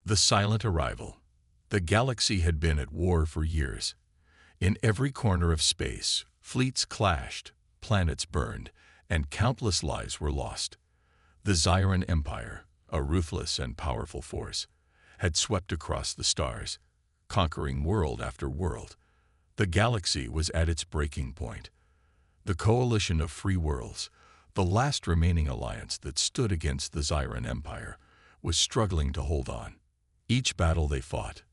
The silent arrival. The galaxy had been at war for years. In every corner of space, fleets clashed, planets burned, and countless lives were lost. The Zyran Empire, a ruthless and powerful force, had swept across the stars, conquering world after world. The galaxy was at its breaking point. The coalition of free worlds, the last remaining alliance that stood against the Zyran Empire, was struggling to hold on. Each battle they fought,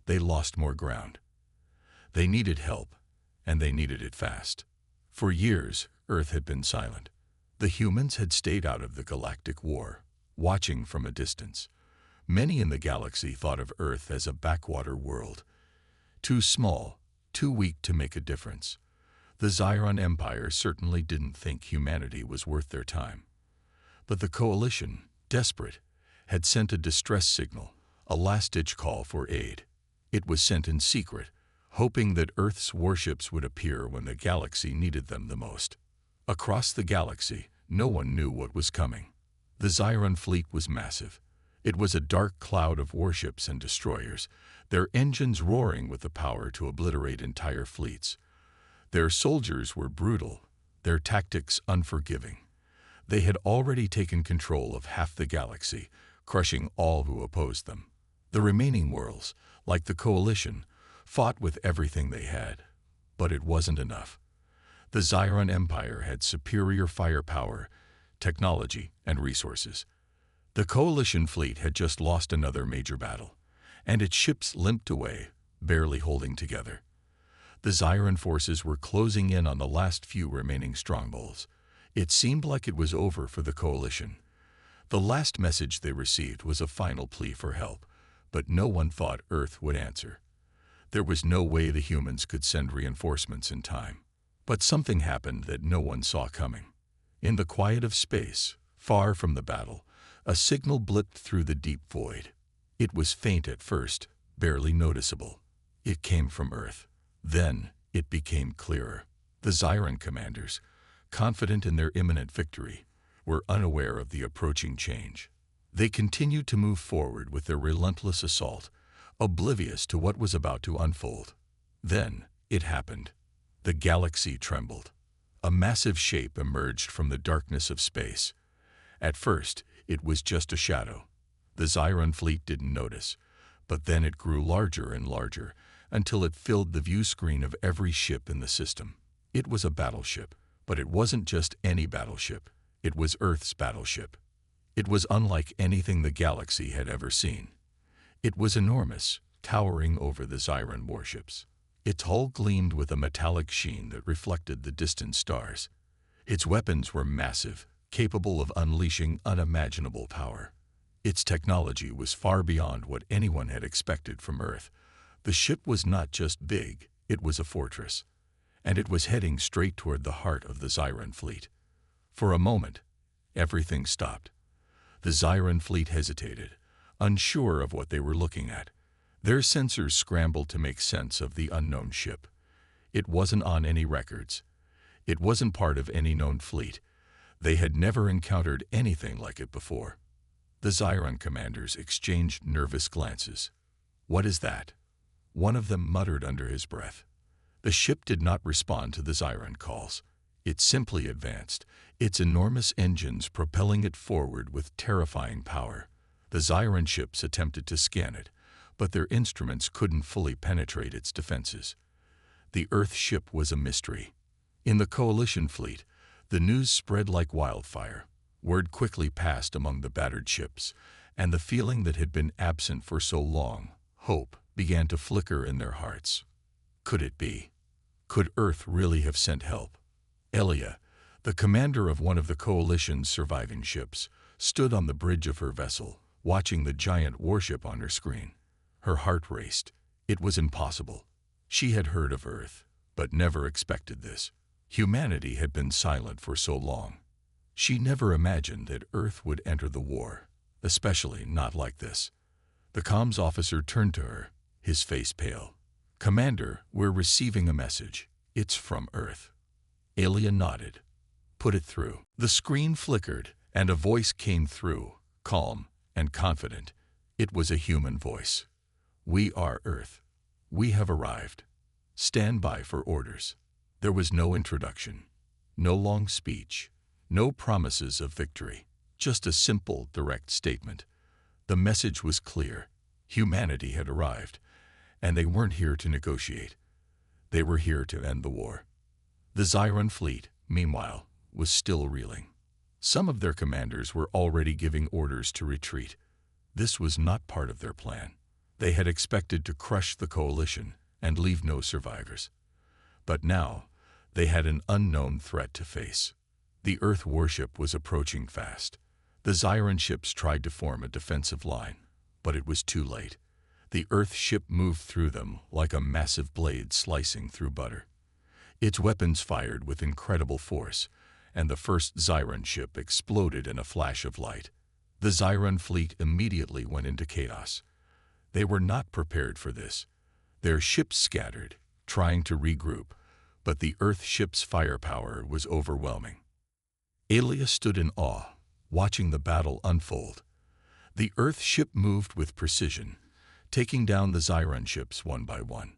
they lost more ground. They needed help, and they needed it fast. For years, Earth had been silent. The humans had stayed out of the galactic war, watching from a distance. Many in the galaxy thought of Earth as a backwater world, too small, too weak to make a difference. The Zyran Empire certainly didn't think humanity was worth their time. But the coalition, desperate, had sent a distress signal, a last-ditch call for aid. It was sent in secret, hoping that Earth's warships would appear when the galaxy needed them the most. Across the galaxy, no one knew what was coming. The Zyran fleet was massive. It was a dark cloud of warships and destroyers, their engines roaring with the power to obliterate entire fleets. Their soldiers were brutal, their tactics unforgiving. They had already taken control of half the galaxy, crushing all who opposed them. The remaining worlds, like the coalition, fought with everything they had. But it wasn't enough. The Zyran Empire had superior firepower, technology, and resources. The coalition fleet had just lost another major battle, and its ships limped away, barely holding together. The Zyran forces were closing in on the last few remaining strongholds. It seemed like it was over for the coalition. The last message they received was a final plea for help, but no one thought Earth would answer. There was no way the humans could send reinforcements in time. But something happened that no one saw coming. In the quiet of space, far from the battle, a signal blipped through the deep void. It was faint at first, barely noticeable. It came from Earth. Then it became clearer. The Zyran commanders, confident in their imminent victory, were unaware of the approaching change. They continued to move forward with their relentless assault, oblivious to what was about to unfold. Then it happened. The galaxy trembled. A massive shape emerged from the darkness of space. At first, it was just a shadow. The Zyran fleet didn't notice, but then it grew larger and larger until it filled the view screen of every ship in the system. It was a battleship, but it wasn't just any battleship. It was Earth's battleship. It was unlike anything the galaxy had ever seen. It was enormous, towering over the Zyran warships. Its hull gleamed with a metallic sheen that reflected the distant stars. Its weapons were massive, capable of unleashing unimaginable power. Its technology was far beyond what anyone had expected from Earth. The ship was not just big, it was a fortress. And it was heading straight toward the heart of the Zyran fleet. For a moment, everything stopped. The Zyran fleet hesitated, unsure of what they were looking at. Their sensors scrambled to make sense of the unknown ship. It wasn't on any records. It wasn't part of any known fleet. They had never encountered anything like it before. The Zyran commanders exchanged nervous glances. "What is that?" One of them muttered under his breath. The ship did not respond to the Zyran calls. It simply advanced, its enormous engines propelling it forward with terrifying power. The Zyran ships attempted to scan it, but their instruments couldn't fully penetrate its defenses. The Earth ship was a mystery. In the coalition fleet, the news spread like wildfire. Word quickly passed among the battered ships, and the feeling that had been absent for so long, hope, began to flicker in their hearts. Could it be? Could Earth really have sent help? Elia, the commander of one of the coalition's surviving ships, stood on the bridge of her vessel, watching the giant warship on her screen. Her heart raced. It was impossible. She had heard of Earth, but never expected this. Humanity had been silent for so long. She never imagined that Earth would enter the war, especially not like this. The comms officer turned to her, his face pale. "Commander, we're receiving a message. It's from Earth." Elia nodded. "Put it through." The screen flickered, and a voice came through, calm and confident. It was a human voice. "We are Earth. We have arrived. Stand by for orders." There was no introduction, no long speech, no promises of victory, just a simple, direct statement. The message was clear. Humanity had arrived, and they weren't here to negotiate. They were here to end the war. The Zyron fleet, meanwhile, was still reeling. Some of their commanders were already giving orders to retreat. This was not part of their plan. They had expected to crush the coalition and leave no survivors. But now, they had an unknown threat to face. The Earth warship was approaching fast. The Zyron ships tried to form a defensive line, but it was too late. The Earth ship moved through them like a massive blade slicing through butter. Its weapons fired with incredible force, and the first Zyron ship exploded in a flash of light. The Zyron fleet immediately went into chaos. They were not prepared for this. Their ships scattered, trying to regroup, but the Earth ship's firepower was overwhelming. Alia stood in awe, watching the battle unfold. The Earth ship moved with precision, taking down the Zyron ships one by one.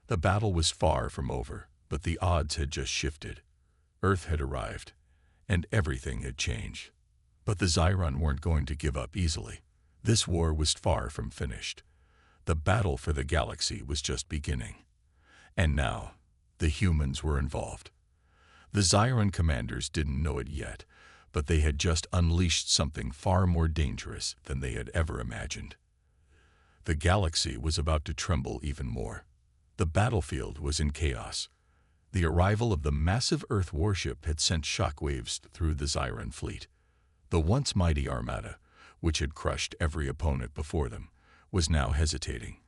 The battle was far from over, but the odds had just shifted. Earth had arrived, and everything had changed. But the Zyron weren't going to give up easily. This war was far from finished. The battle for the galaxy was just beginning. And now, the humans were involved. The Zyron commanders didn't know it yet, but they had just unleashed something far more dangerous than they had ever imagined. The galaxy was about to tremble even more. The battlefield was in chaos. The arrival of the massive Earth warship had sent shockwaves through the Zyron fleet. The once mighty armada, which had crushed every opponent before them, was now hesitating.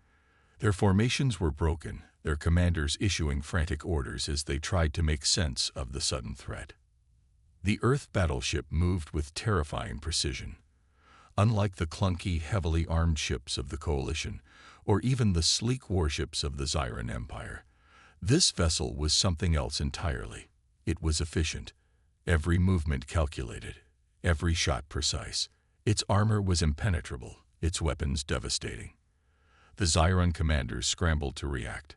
Their formations were broken, their commanders issuing frantic orders as they tried to make sense of the sudden threat. The Earth battleship moved with terrifying precision. Unlike the clunky, heavily armed ships of the Coalition, or even the sleek warships of the Zyron Empire, this vessel was something else entirely. It was efficient, every movement calculated, every shot precise. Its armor was impenetrable, its weapons devastating. The Zyron commanders scrambled to react.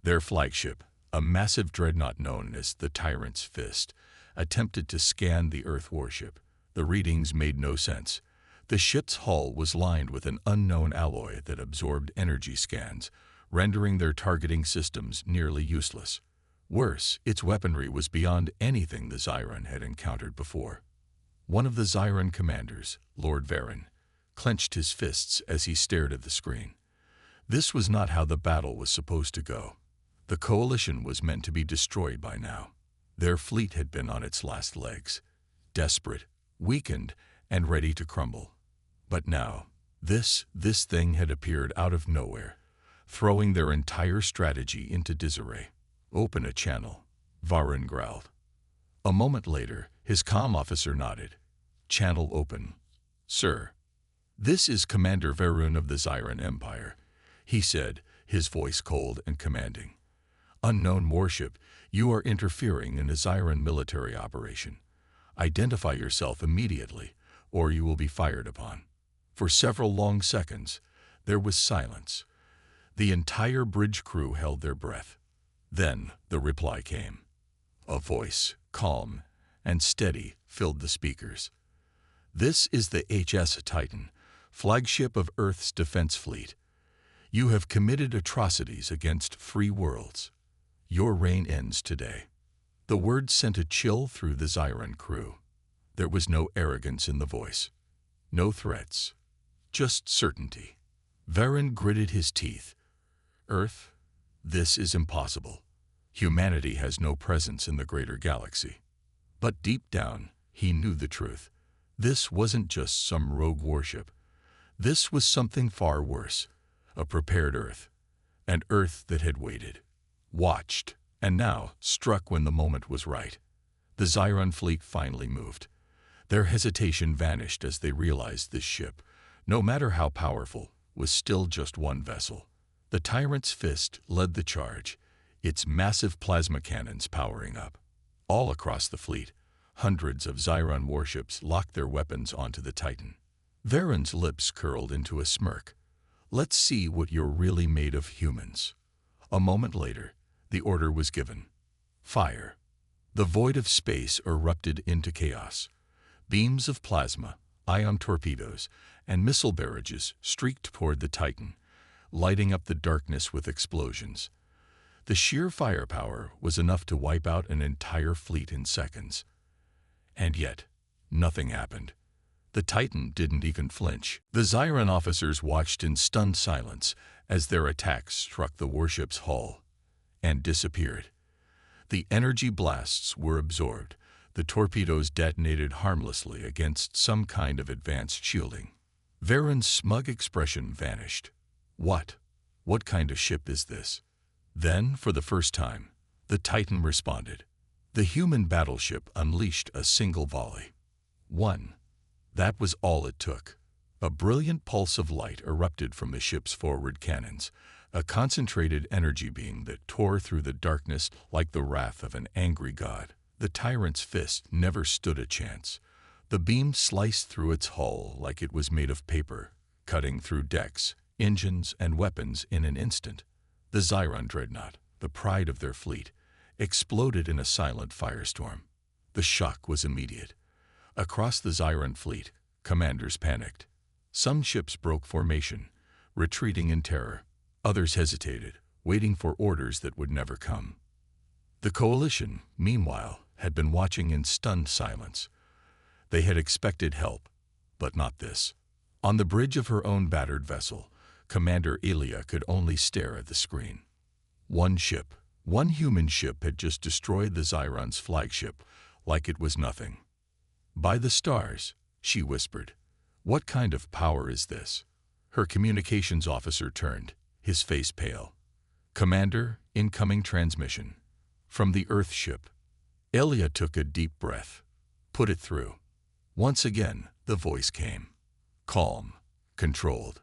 Their flagship, a massive dreadnought known as the Tyrant's Fist, attempted to scan the Earth warship. The readings made no sense. The ship's hull was lined with an unknown alloy that absorbed energy scans, rendering their targeting systems nearly useless. Worse, its weaponry was beyond anything the Zyron had encountered before. One of the Zyron commanders, Lord Varen, clenched his fists as he stared at the screen. This was not how the battle was supposed to go. The Coalition was meant to be destroyed by now. Their fleet had been on its last legs, desperate, weakened, and ready to crumble. But now, this thing had appeared out of nowhere, throwing their entire strategy into disarray. "Open a channel," Varen growled. A moment later, his comm officer nodded. "Channel open, sir." "This is Commander Varun of the Zyron Empire," he said, his voice cold and commanding. "Unknown warship, you are interfering in a Zyron military operation. Identify yourself immediately, or you will be fired upon." For several long seconds, there was silence. The entire bridge crew held their breath. Then the reply came. A voice, calm and steady, filled the speakers. "This is the HS Titan, flagship of Earth's defense fleet. You have committed atrocities against free worlds. Your reign ends today." The words sent a chill through the Zyron crew. There was no arrogance in the voice, no threats, just certainty. Varen gritted his teeth. "Earth, this is impossible. Humanity has no presence in the greater galaxy." But deep down, he knew the truth. This wasn't just some rogue warship. This was something far worse, a prepared Earth, an Earth that had waited, watched, and now struck when the moment was right. The Zyron fleet finally moved. Their hesitation vanished as they realized this ship, no matter how powerful, was still just one vessel. The Tyrant's Fist led the charge, its massive plasma cannons powering up. All across the fleet, hundreds of Zyron warships locked their weapons onto the Titan. Varen's lips curled into a smirk. "Let's see what you're really made of, humans." A moment later, the order was given. Fire. The void of space erupted into chaos. Beams of plasma, ion torpedoes, and missile barrages streaked toward the Titan, lighting up the darkness with explosions. The sheer firepower was enough to wipe out an entire fleet in seconds. And yet, nothing happened. The Titan didn't even flinch. The Zyran officers watched in stunned silence as their attacks struck the warship's hull and disappeared. The energy blasts were absorbed. The torpedoes detonated harmlessly against some kind of advanced shielding. Varen's smug expression vanished. What kind of ship is this? Then, for the first time, the Titan responded. The human battleship unleashed a single volley. One. That was all it took. A brilliant pulse of light erupted from the ship's forward cannons, a concentrated energy beam that tore through the darkness like the wrath of an angry god. The tyrant's fist never stood a chance. The beam sliced through its hull like it was made of paper, cutting through decks, engines, and weapons in an instant. The Zyran dreadnought, the pride of their fleet, exploded in a silent firestorm. The shock was immediate. Across the Zyran fleet, commanders panicked. Some ships broke formation, retreating in terror. Others hesitated, waiting for orders that would never come. The coalition, meanwhile, had been watching in stunned silence. They had expected help, but not this. On the bridge of her own battered vessel, Commander Elia could only stare at the screen. One ship, one human ship, had just destroyed the Zyran's flagship like it was nothing. "By the stars," she whispered. "What kind of power is this?" Her communications officer turned, his face pale. "Commander, incoming transmission. From the Earth ship." Elia took a deep breath. "Put it through." Once again, the voice came. Calm, controlled.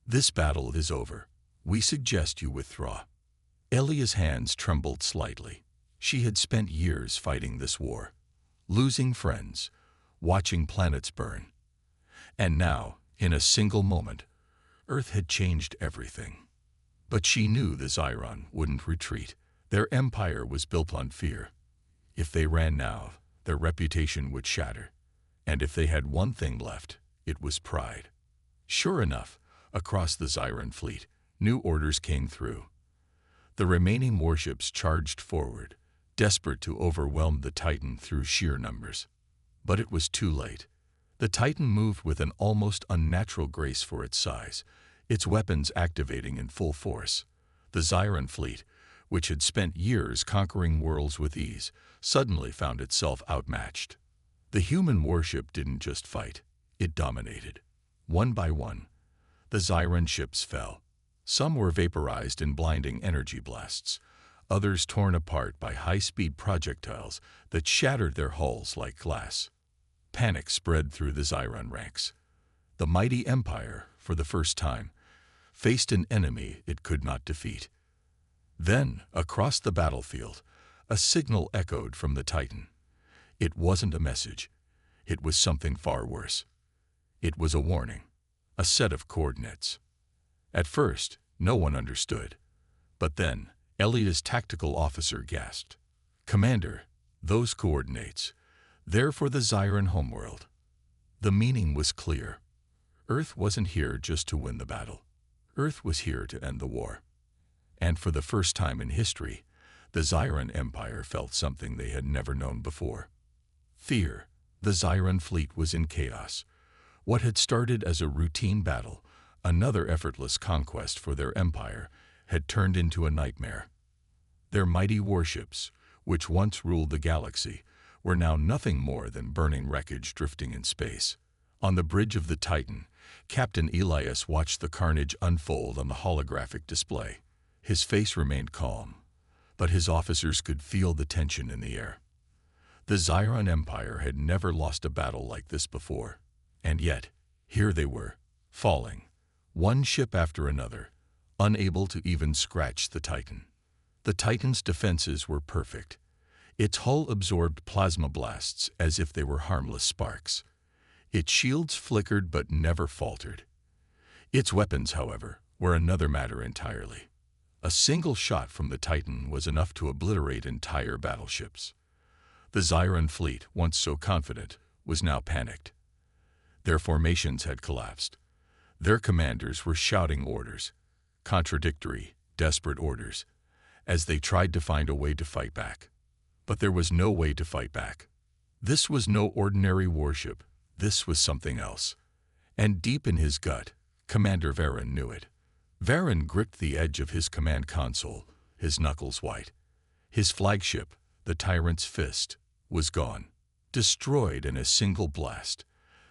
"This battle is over. We suggest you withdraw." Elia's hands trembled slightly. She had spent years fighting this war, losing friends, watching planets burn. And now, in a single moment, Earth had changed everything. But she knew the Zyran wouldn't retreat. Their empire was built on fear. If they ran now, their reputation would shatter. And if they had one thing left, it was pride. Sure enough, across the Zyran fleet, new orders came through. The remaining warships charged forward, desperate to overwhelm the Titan through sheer numbers. But it was too late. The Titan moved with an almost unnatural grace for its size, its weapons activating in full force. The Zyran fleet, which had spent years conquering worlds with ease, suddenly found itself outmatched. The human warship didn't just fight, it dominated. One by one, the Zyran ships fell. Some were vaporized in blinding energy blasts, others torn apart by high-speed projectiles that shattered their hulls like glass. Panic spread through the Zyran ranks. The mighty empire, for the first time, faced an enemy it could not defeat. Then, across the battlefield, a signal echoed from the Titan. It wasn't a message. It was something far worse. It was a warning, a set of coordinates. At first, no one understood. But then, Elia's tactical officer gasped. "Commander, those coordinates, they're for the Zyran homeworld." The meaning was clear. Earth wasn't here just to win the battle. Earth was here to end the war. And for the first time in history, the Zyran Empire felt something they had never known before. Fear. The Zyran fleet was in chaos. What had started as a routine battle, another effortless conquest for their empire, had turned into a nightmare. Their mighty warships, which once ruled the galaxy, were now nothing more than burning wreckage drifting in space. On the bridge of the Titan, Captain Elias watched the carnage unfold on the holographic display. His face remained calm, but his officers could feel the tension in the air. The Zyran Empire had never lost a battle like this before, and yet, here they were, falling, one ship after another, unable to even scratch the Titan. The Titan's defenses were perfect. Its hull absorbed plasma blasts as if they were harmless sparks. Its shields flickered but never faltered. Its weapons, however, were another matter entirely. A single shot from the Titan was enough to obliterate entire battleships. The Zyran fleet, once so confident, was now panicked. Their formations had collapsed. Their commanders were shouting orders, contradictory, desperate orders, as they tried to find a way to fight back. But there was no way to fight back. This was no ordinary warship. This was something else. And deep in his gut, Commander Varen knew it. Varen gripped the edge of his command console, his knuckles white. His flagship, the Tyrant's Fist, was gone, destroyed in a single blast.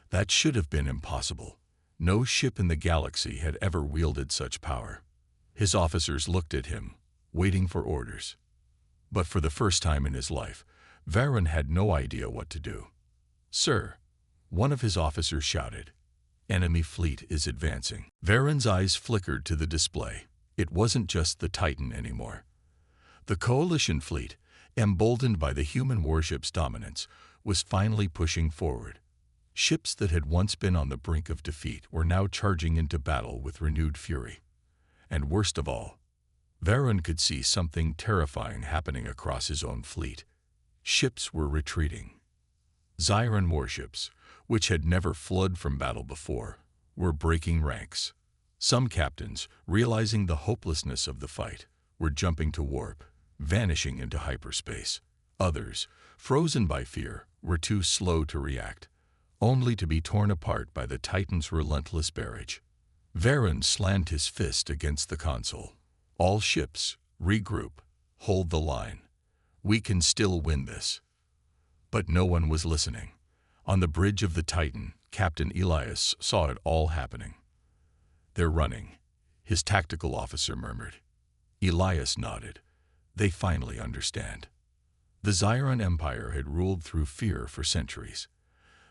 That should have been impossible. No ship in the galaxy had ever wielded such power. His officers looked at him, waiting for orders. But for the first time in his life, Varen had no idea what to do. "Sir," one of his officers shouted, "enemy fleet is advancing." Varen's eyes flickered to the display. It wasn't just the Titan anymore. The coalition fleet, emboldened by the human warship's dominance, was finally pushing forward. Ships that had once been on the brink of defeat were now charging into battle with renewed fury. And worst of all, Varen could see something terrifying happening across his own fleet. Ships were retreating. Zyran warships, which had never fled from battle before, were breaking ranks. Some captains, realizing the hopelessness of the fight, were jumping to warp, vanishing into hyperspace. Others, frozen by fear, were too slow to react, only to be torn apart by the Titan's relentless barrage. Varen slammed his fist against the console. "All ships, regroup, hold the line. We can still win this." But no one was listening. On the bridge of the Titan, Captain Elias saw it all happening. "They're running," his tactical officer murmured. Elias nodded. They finally understand. The Zyran Empire had ruled through fear for centuries.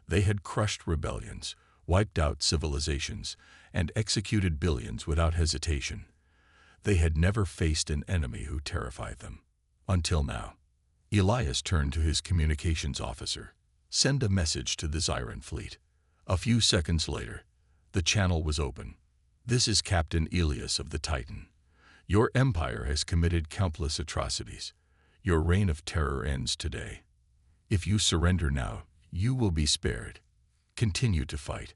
They had crushed rebellions, wiped out civilizations, and executed billions without hesitation. They had never faced an enemy who terrified them. Until now. Elias turned to his communications officer. "Send a message to the Zyran fleet." A few seconds later, the channel was open. "This is Captain Elias of the Titan. Your empire has committed countless atrocities. Your reign of terror ends today. If you surrender now, you will be spared. Continue to fight,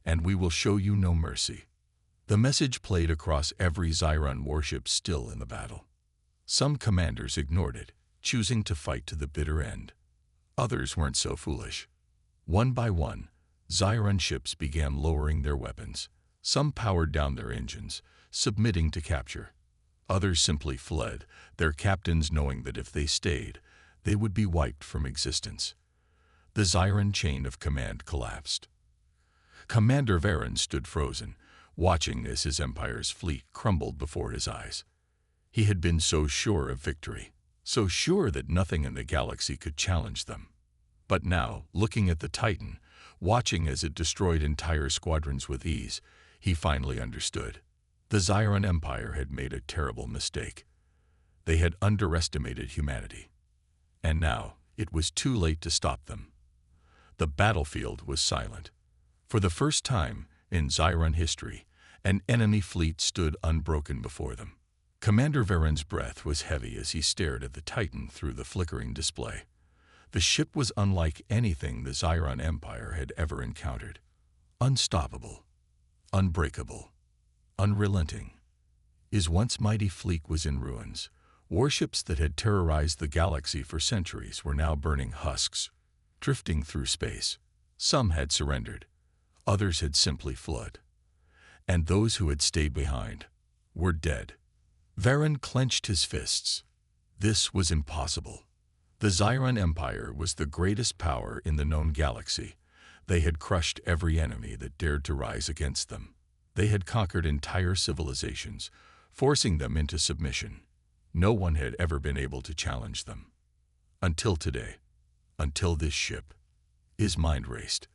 and we will show you no mercy." The message played across every Zyran warship still in the battle. Some commanders ignored it, choosing to fight to the bitter end. Others weren't so foolish. One by one, Zyran ships began lowering their weapons. Some powered down their engines, submitting to capture. Others simply fled, their captains knowing that if they stayed, they would be wiped from existence. The Zyran chain of command collapsed. Commander Varen stood frozen, watching as his empire's fleet crumbled before his eyes. He had been so sure of victory, so sure that nothing in the galaxy could challenge them. But now, looking at the Titan, watching as it destroyed entire squadrons with ease, he finally understood. The Zyran Empire had made a terrible mistake. They had underestimated humanity. And now, it was too late to stop them. The battlefield was silent. For the first time in Zyran history, an enemy fleet stood unbroken before them. Commander Varen's breath was heavy as he stared at the Titan through the flickering display. The ship was unlike anything the Zyran Empire had ever encountered. Unstoppable, unbreakable, unrelenting. His once mighty fleet was in ruins. Warships that had terrorized the galaxy for centuries were now burning husks, drifting through space. Some had surrendered. Others had simply fled. And those who had stayed behind were dead. Varen clenched his fists. This was impossible. The Zyran Empire was the greatest power in the known galaxy. They had crushed every enemy that dared to rise against them. They had conquered entire civilizations, forcing them into submission. No one had ever been able to challenge them. Until today. Until this ship. His mind raced.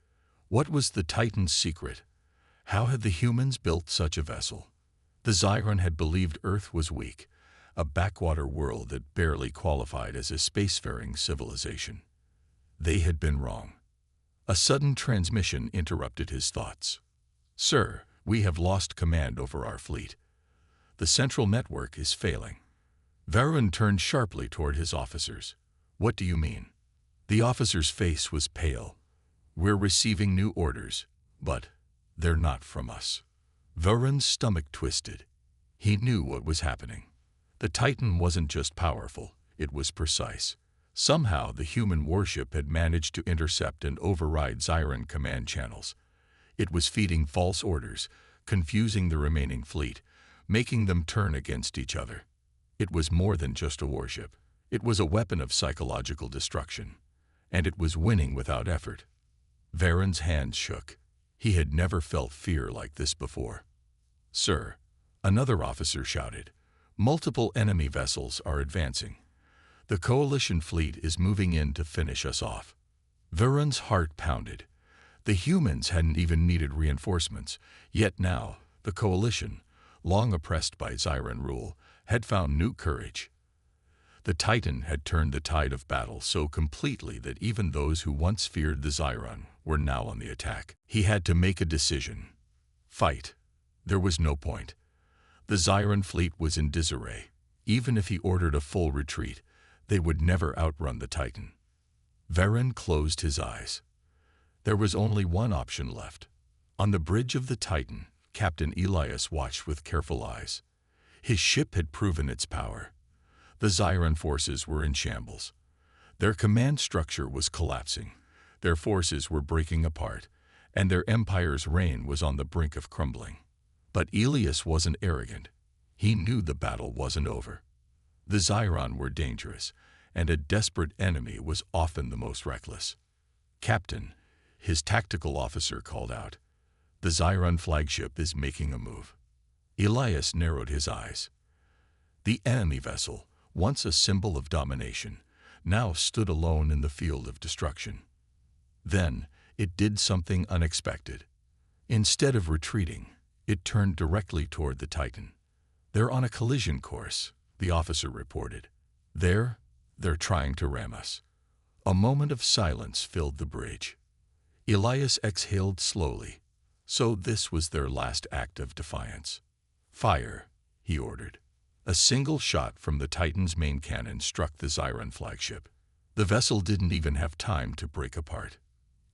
What was the Titan's secret? How had the humans built such a vessel? The Zyran had believed Earth was weak, a backwater world that barely qualified as a spacefaring civilization. They had been wrong. A sudden transmission interrupted his thoughts. "Sir, we have lost command over our fleet. The central network is failing." Varun turned sharply toward his officers. "What do you mean?" The officer's face was pale. "We're receiving new orders, but they're not from us." Varun's stomach twisted. He knew what was happening. The Titan wasn't just powerful, it was precise. Somehow the human warship had managed to intercept and override Zyran command channels. It was feeding false orders, confusing the remaining fleet, making them turn against each other. It was more than just a warship. It was a weapon of psychological destruction. And it was winning without effort. Varun's hands shook. He had never felt fear like this before. "Sir," another officer shouted, "multiple enemy vessels are advancing. The coalition fleet is moving in to finish us off." Varun's heart pounded. The humans hadn't even needed reinforcements, yet now, the coalition, long oppressed by Zyran rule, had found new courage. The Titan had turned the tide of battle so completely that even those who once feared the Zyran were now on the attack. He had to make a decision. Fight. There was no point. The Zyran fleet was in disarray. Even if he ordered a full retreat, they would never outrun the Titan. Varun closed his eyes. There was only one option left. On the bridge of the Titan, Captain Elias watched with careful eyes. His ship had proven its power. The Zyran forces were in shambles. Their command structure was collapsing. Their forces were breaking apart, and their empire's reign was on the brink of crumbling. But Elias wasn't arrogant. He knew the battle wasn't over. The Zyran were dangerous, and a desperate enemy was often the most reckless. "Captain," his tactical officer called out, "the Zyran flagship is making a move." Elias narrowed his eyes. The enemy vessel, once a symbol of domination, now stood alone in the field of destruction. Then it did something unexpected. Instead of retreating, it turned directly toward the Titan. "They're on a collision course," the officer reported. They're trying to ram us." A moment of silence filled the bridge. Elias exhaled slowly. So this was their last act of defiance. "Fire," he ordered. A single shot from the Titan's main cannon struck the Zyran flagship. The vessel didn't even have time to break apart.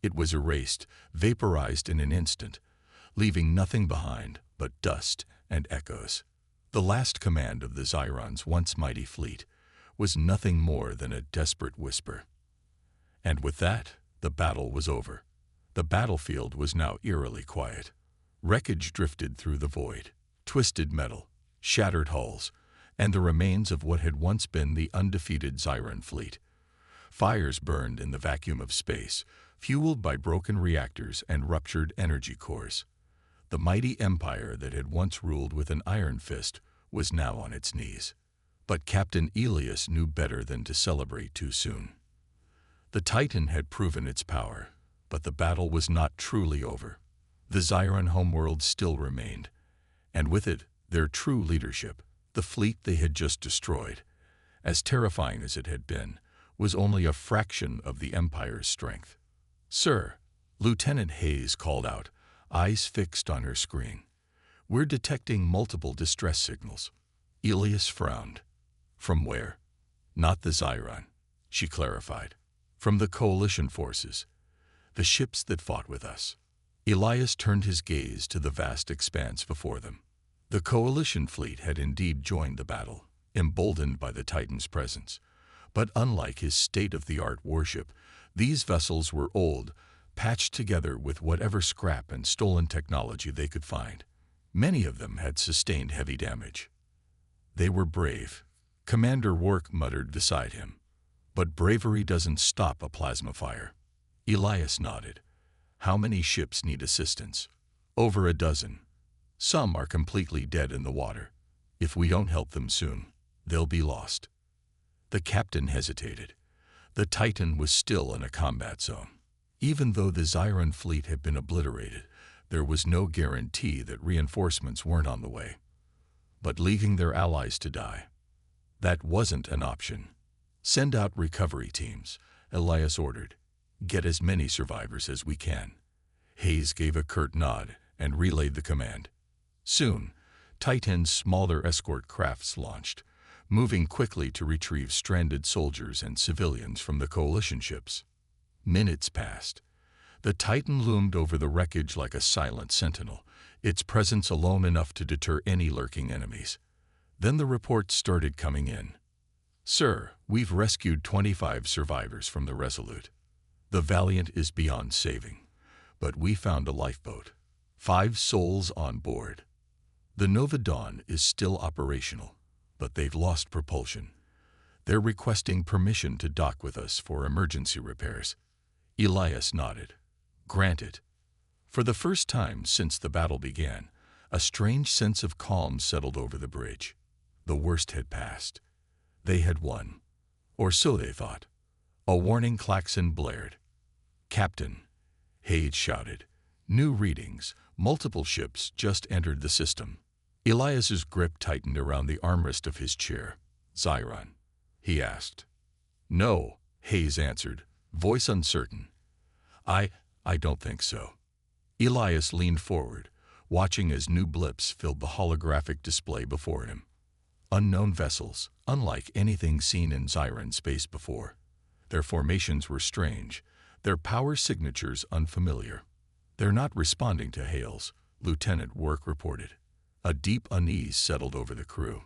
It was erased, vaporized in an instant, leaving nothing behind but dust and echoes. The last command of the Zyran's once mighty fleet was nothing more than a desperate whisper. And with that, the battle was over. The battlefield was now eerily quiet. Wreckage drifted through the void, twisted metal, shattered hulls, and the remains of what had once been the undefeated Zyran fleet. Fires burned in the vacuum of space, fueled by broken reactors and ruptured energy cores. The mighty empire that had once ruled with an iron fist was now on its knees. But Captain Elias knew better than to celebrate too soon. The Titan had proven its power, but the battle was not truly over. The Zyran homeworld still remained, and with it, their true leadership. The fleet they had just destroyed, as terrifying as it had been, was only a fraction of the Empire's strength. "Sir," Lieutenant Hayes called out, eyes fixed on her screen. "We're detecting multiple distress signals." Elias frowned. "From where?" "Not the Zyran," she clarified. "From the coalition forces, the ships that fought with us." Elias turned his gaze to the vast expanse before them. The coalition fleet had indeed joined the battle, emboldened by the Titan's presence. But unlike his state-of-the-art warship, these vessels were old, patched together with whatever scrap and stolen technology they could find. Many of them had sustained heavy damage. "They were brave," Commander Wark muttered beside him. "But bravery doesn't stop a plasma fire." Elias nodded. "How many ships need assistance?" "Over a dozen. Some are completely dead in the water. If we don't help them soon, they'll be lost." The captain hesitated. The Titan was still in a combat zone. Even though the Zyran fleet had been obliterated, there was no guarantee that reinforcements weren't on the way. But leaving their allies to die, that wasn't an option. "Send out recovery teams," Elias ordered. Get as many survivors as we can." Hayes gave a curt nod and relayed the command. Soon, Titan's smaller escort crafts launched, moving quickly to retrieve stranded soldiers and civilians from the coalition ships. Minutes passed. The Titan loomed over the wreckage like a silent sentinel, its presence alone enough to deter any lurking enemies. Then the reports started coming in. "Sir, we've rescued 25 survivors from the Resolute. The Valiant is beyond saving, but we found a lifeboat. 5 souls on board. The Nova Dawn is still operational, but they've lost propulsion. They're requesting permission to dock with us for emergency repairs." Elias nodded. "Granted." For the first time since the battle began, a strange sense of calm settled over the bridge. The worst had passed. They had won. Or so they thought. A warning klaxon blared. "Captain," Hayes shouted. "New readings. Multiple ships just entered the system." Elias's grip tightened around the armrest of his chair. "Zyron?" he asked. "No," Hayes answered, voice uncertain. I don't think so." Elias leaned forward, watching as new blips filled the holographic display before him. Unknown vessels, unlike anything seen in Zyron space before. Their formations were strange, their power signatures unfamiliar. "They're not responding to hails," Lieutenant Work reported. A deep unease settled over the crew.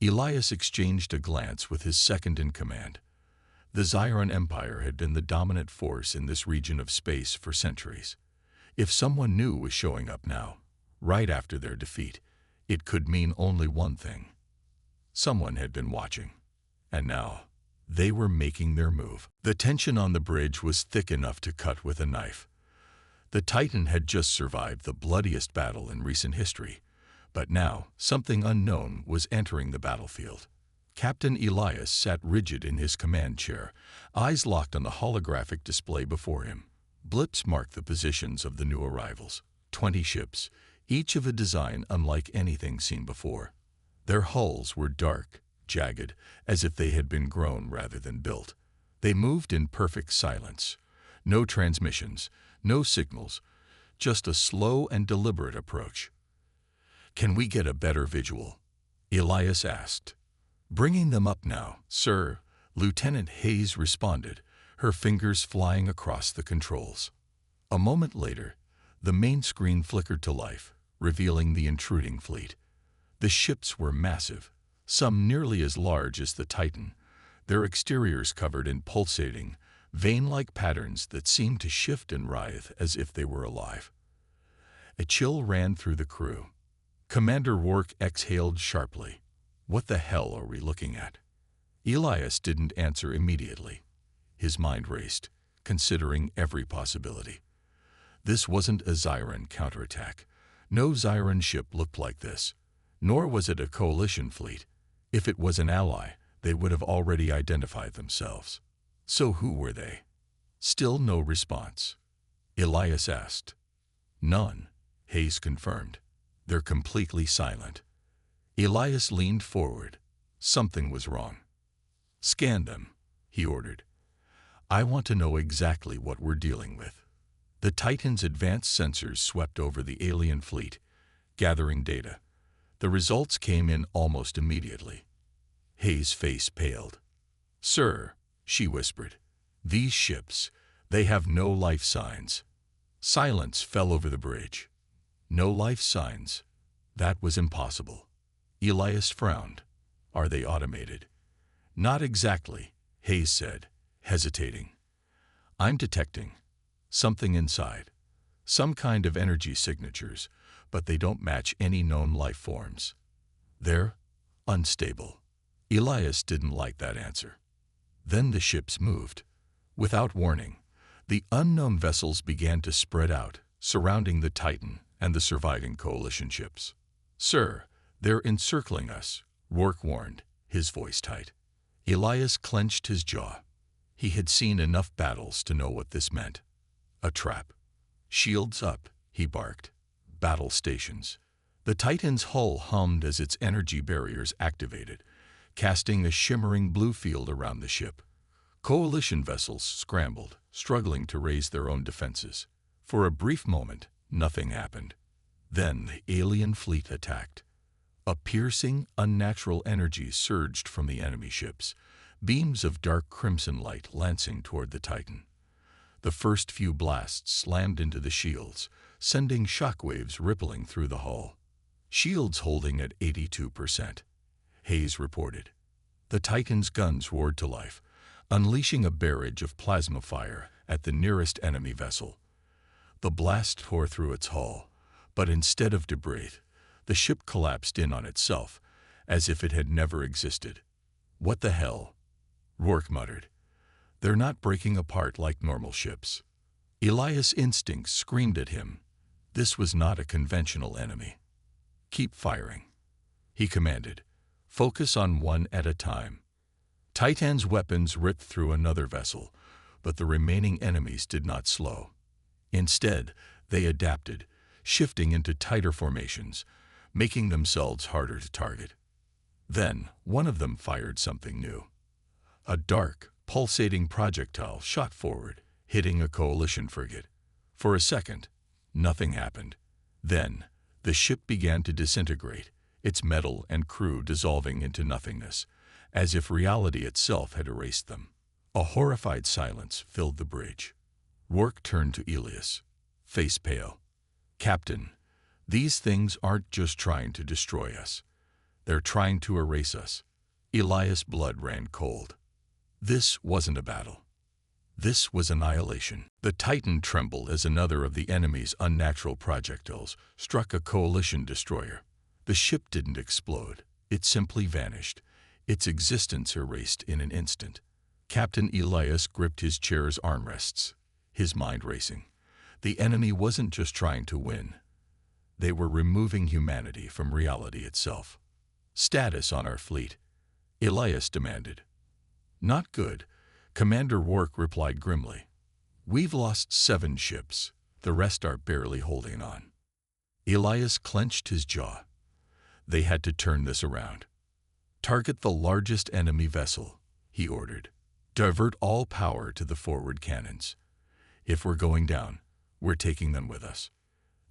Elias exchanged a glance with his second-in-command. The Zyron Empire had been the dominant force in this region of space for centuries. If someone new was showing up now, right after their defeat, it could mean only one thing. Someone had been watching, and now they were making their move. The tension on the bridge was thick enough to cut with a knife. The Titan had just survived the bloodiest battle in recent history, but now something unknown was entering the battlefield. Captain Elias sat rigid in his command chair, eyes locked on the holographic display before him. Blips marked the positions of the new arrivals. 20 ships, each of a design unlike anything seen before. Their hulls were dark, jagged, as if they had been grown rather than built. They moved in perfect silence. No transmissions, no signals, just a slow and deliberate approach. "Can we get a better visual?" Elias asked. "Bringing them up now, sir," Lieutenant Hayes responded, her fingers flying across the controls. A moment later, the main screen flickered to life, revealing the intruding fleet. The ships were massive, some nearly as large as the Titan, their exteriors covered in pulsating, vein-like patterns that seemed to shift and writhe as if they were alive. A chill ran through the crew. Commander Work exhaled sharply. "What the hell are we looking at?" Elias didn't answer immediately. His mind raced, considering every possibility. This wasn't a Zyron counterattack. No Zyron ship looked like this. Nor was it a coalition fleet. If it was an ally, they would have already identified themselves. So who were they? Still no response. Elias asked. "None," Hayes confirmed. "They're completely silent." Elias leaned forward. Something was wrong. "Scan them," he ordered. "I want to know exactly what we're dealing with." The Titan's advanced sensors swept over the alien fleet, gathering data. The results came in almost immediately. Hayes' face paled. "Sir," she whispered, "these ships, they have no life signs." Silence fell over the bridge. No life signs. That was impossible. Elias frowned. "Are they automated?" "Not exactly," Hayes said, hesitating. "I'm detecting something inside. Some kind of energy signatures, but they don't match any known life forms. They're unstable." Elias didn't like that answer. Then the ships moved. Without warning, the unknown vessels began to spread out, surrounding the Titan and the surviving coalition ships. "Sir, they're encircling us," Work warned, his voice tight. Elias clenched his jaw. He had seen enough battles to know what this meant. A trap. "Shields up," he barked. "Battle stations." The Titan's hull hummed as its energy barriers activated, casting a shimmering blue field around the ship. Coalition vessels scrambled, struggling to raise their own defenses. For a brief moment, nothing happened. Then the alien fleet attacked. A piercing, unnatural energy surged from the enemy ships, beams of dark crimson light lancing toward the Titan. The first few blasts slammed into the shields, sending shockwaves rippling through the hull. Shields holding at 82%. Hayes reported. The Titan's guns roared to life, unleashing a barrage of plasma fire at the nearest enemy vessel. The blast tore through its hull, but instead of debris, the ship collapsed in on itself, as if it had never existed. "What the hell?" Rourke muttered. "They're not breaking apart like normal ships." Elias' instincts screamed at him. This was not a conventional enemy. "Keep firing," he commanded. "Focus on one at a time." Titan's weapons ripped through another vessel, but the remaining enemies did not slow. Instead, they adapted, shifting into tighter formations, making themselves harder to target. Then, one of them fired something new. A dark, pulsating projectile shot forward, hitting a coalition frigate. For a second, nothing happened. Then, the ship began to disintegrate, its metal and crew dissolving into nothingness, as if reality itself had erased them. A horrified silence filled the bridge. Rourke turned to Elias, face pale. "Captain, these things aren't just trying to destroy us. They're trying to erase us." Elias' blood ran cold. This wasn't a battle. This was annihilation. The Titan trembled as another of the enemy's unnatural projectiles struck a coalition destroyer. The ship didn't explode. It simply vanished, its existence erased in an instant. Captain Elias gripped his chair's armrests, his mind racing. The enemy wasn't just trying to win. They were removing humanity from reality itself. "Status on our fleet," Elias demanded. "Not good," Commander Rourke replied grimly. "We've lost 7 ships. The rest are barely holding on." Elias clenched his jaw. They had to turn this around. "Target the largest enemy vessel," he ordered. "Divert all power to the forward cannons. If we're going down, we're taking them with us."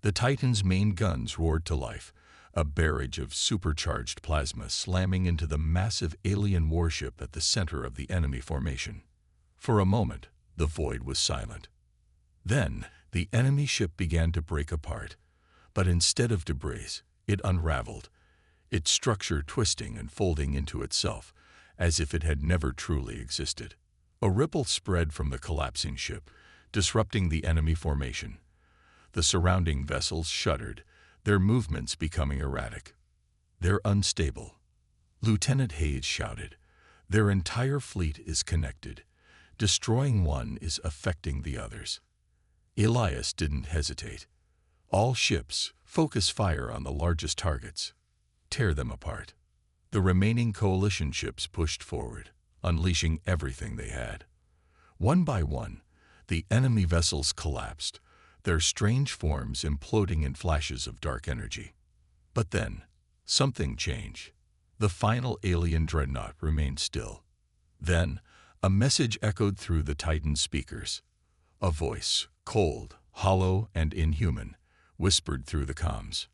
The Titan's main guns roared to life, a barrage of supercharged plasma slamming into the massive alien warship at the center of the enemy formation. For a moment, the void was silent. Then, the enemy ship began to break apart, but instead of debris, it unraveled, its structure twisting and folding into itself, as if it had never truly existed. A ripple spread from the collapsing ship, disrupting the enemy formation. The surrounding vessels shuddered, their movements becoming erratic. "They're unstable," Lieutenant Hayes shouted. "Their entire fleet is connected. Destroying one is affecting the others." Elias didn't hesitate. "All ships, focus fire on the largest targets. Tear them apart." The remaining coalition ships pushed forward, unleashing everything they had. One by one, the enemy vessels collapsed, their strange forms imploding in flashes of dark energy. But then, something changed. The final alien dreadnought remained still. Then, a message echoed through the Titan's speakers. A voice, cold, hollow, and inhuman, whispered through the comms.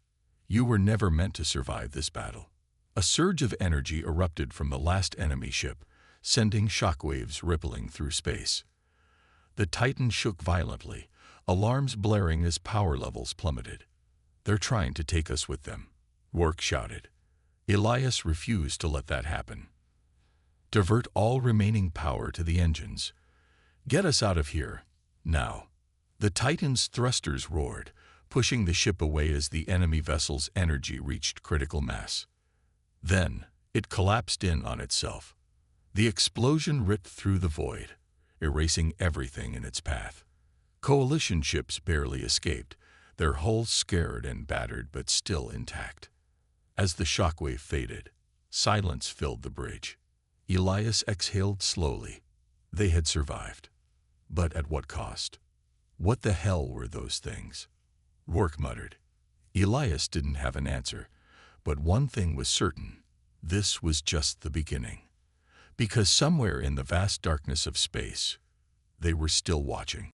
"You were never meant to survive this battle." A surge of energy erupted from the last enemy ship, sending shockwaves rippling through space. The Titan shook violently, alarms blaring as power levels plummeted. "They're trying to take us with them," Rourke shouted. Elias refused to let that happen. "Divert all remaining power to the engines. Get us out of here, now." The Titan's thrusters roared, pushing the ship away as the enemy vessel's energy reached critical mass. Then, it collapsed in on itself. The explosion ripped through the void, erasing everything in its path. Coalition ships barely escaped, their hulls scarred and battered but still intact. As the shockwave faded, silence filled the bridge. Elias exhaled slowly. They had survived. But at what cost? What the hell were those things? Rourke muttered. Elias didn't have an answer, but one thing was certain. This was just the beginning. Because somewhere in the vast darkness of space, they were still watching.